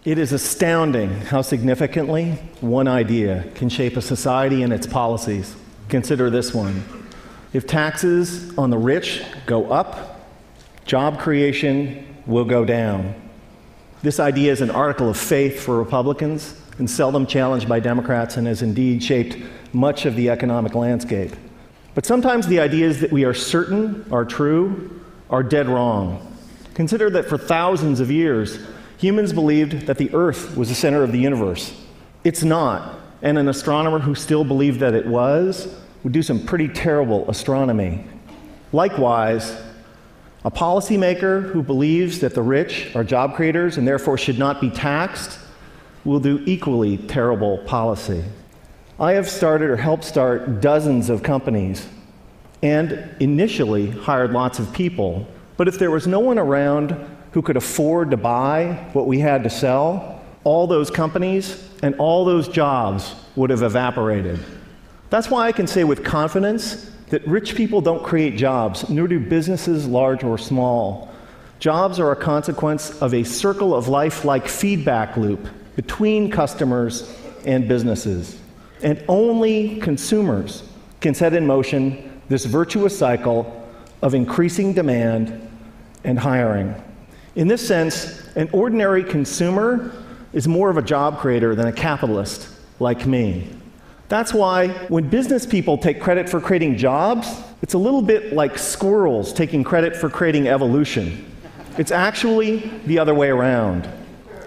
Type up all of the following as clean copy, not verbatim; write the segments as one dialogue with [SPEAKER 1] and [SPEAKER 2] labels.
[SPEAKER 1] It is astounding how significantly one idea can shape a society and its policies. Consider this one. If taxes on the rich go up, job creation will go down. This idea is an article of faith for Republicans and seldom challenged by Democrats, and has indeed shaped much of the economic landscape. But sometimes the ideas that we are certain are true are dead wrong. Consider that for thousands of years, humans believed that the Earth was the center of the universe. It's not, and an astronomer who still believed that it was would do some pretty terrible astronomy. Likewise, a policymaker who believes that the rich are job creators and therefore should not be taxed will do equally terrible policy. I have started or helped start dozens of companies and initially hired lots of people, but if there was no one around who could afford to buy what we had to sell, all those companies and all those jobs would have evaporated. That's why I can say with confidence that rich people don't create jobs, nor do businesses large or small. Jobs are a consequence of a circle of life-like feedback loop between customers and businesses. And only consumers can set in motion this virtuous cycle of increasing demand and hiring. In this sense, an ordinary consumer is more of a job creator than a capitalist like me. That's why when business people take credit for creating jobs, it's a little bit like squirrels taking credit for creating evolution. It's actually the other way around.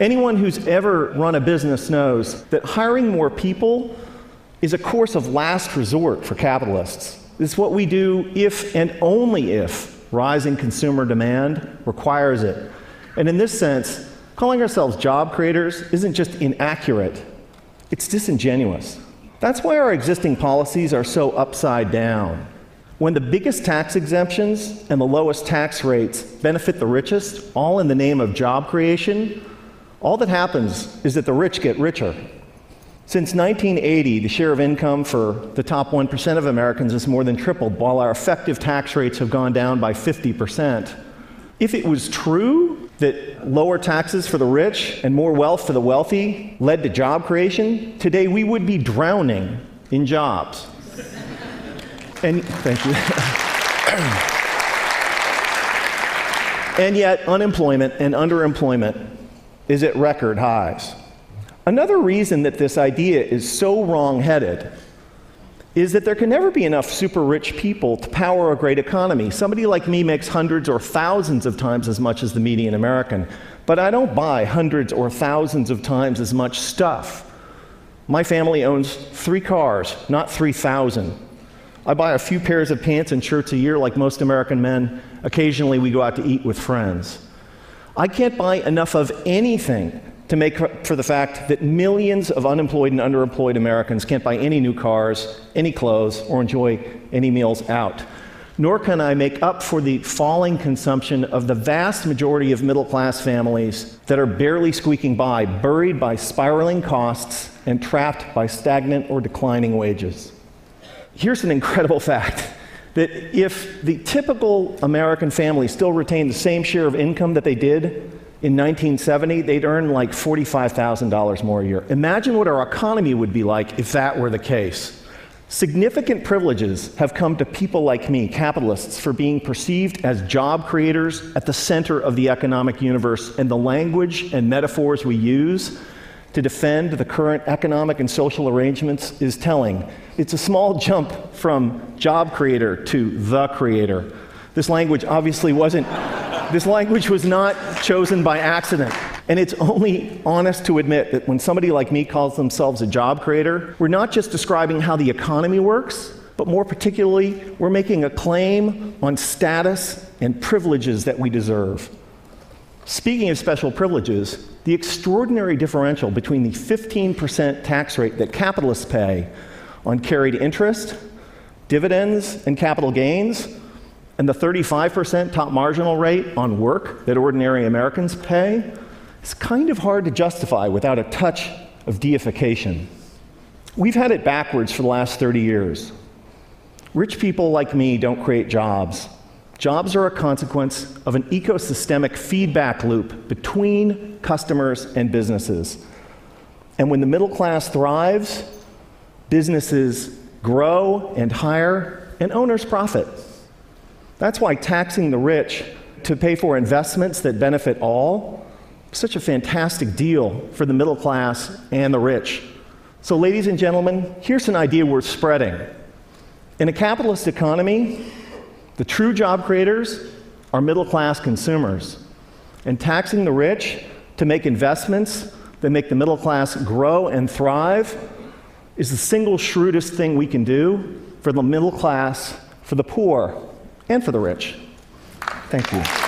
[SPEAKER 1] Anyone who's ever run a business knows that hiring more people is a course of last resort for capitalists. It's what we do if and only if rising consumer demand requires it. And in this sense, calling ourselves job creators isn't just inaccurate, it's disingenuous. That's why our existing policies are so upside down. When the biggest tax exemptions and the lowest tax rates benefit the richest, all in the name of job creation, all that happens is that the rich get richer. Since 1980, the share of income for the top 1% of Americans has more than tripled, while our effective tax rates have gone down by 50%. If it was true that lower taxes for the rich and more wealth for the wealthy led to job creation, today we would be drowning in jobs. And thank you. And yet, unemployment and underemployment is at record highs. Another reason that this idea is so wrong-headed is that there can never be enough super rich people to power a great economy. Somebody like me makes hundreds or thousands of times as much as the median American, but I don't buy hundreds or thousands of times as much stuff. My family owns 3 cars, not 3,000. I buy a few pairs of pants and shirts a year like most American men. Occasionally we go out to eat with friends. I can't buy enough of anything to make up for the fact that millions of unemployed and underemployed Americans can't buy any new cars, any clothes, or enjoy any meals out. Nor can I make up for the falling consumption of the vast majority of middle-class families that are barely squeaking by, buried by spiraling costs and trapped by stagnant or declining wages. Here's an incredible fact, that if the typical American family still retained the same share of income that they did in 1970, they'd earn like $45,000 more a year. Imagine what our economy would be like if that were the case. Significant privileges have come to people like me, capitalists, for being perceived as job creators at the center of the economic universe, and the language and metaphors we use to defend the current economic and social arrangements is telling. It's a small jump from job creator to the creator. This language obviously wasn't This language was not chosen by accident, and it's only honest to admit that when somebody like me calls themselves a job creator, we're not just describing how the economy works, but more particularly, we're making a claim on status and privileges that we deserve. Speaking of special privileges, the extraordinary differential between the 15% tax rate that capitalists pay on carried interest, dividends, and capital gains, and the 35% top marginal rate on work that ordinary Americans pay, is kind of hard to justify without a touch of deification. We've had it backwards for the last 30 years. Rich people like me don't create jobs. Jobs are a consequence of an ecosystemic feedback loop between customers and businesses. And when the middle class thrives, businesses grow and hire, and owners profit. That's why taxing the rich to pay for investments that benefit all is such a fantastic deal for the middle class and the rich. So, ladies and gentlemen, here's an idea worth spreading. In a capitalist economy, the true job creators are middle-class consumers. And taxing the rich to make investments that make the middle class grow and thrive is the single shrewdest thing we can do for the middle class, for the poor, and for the rich. Thank you.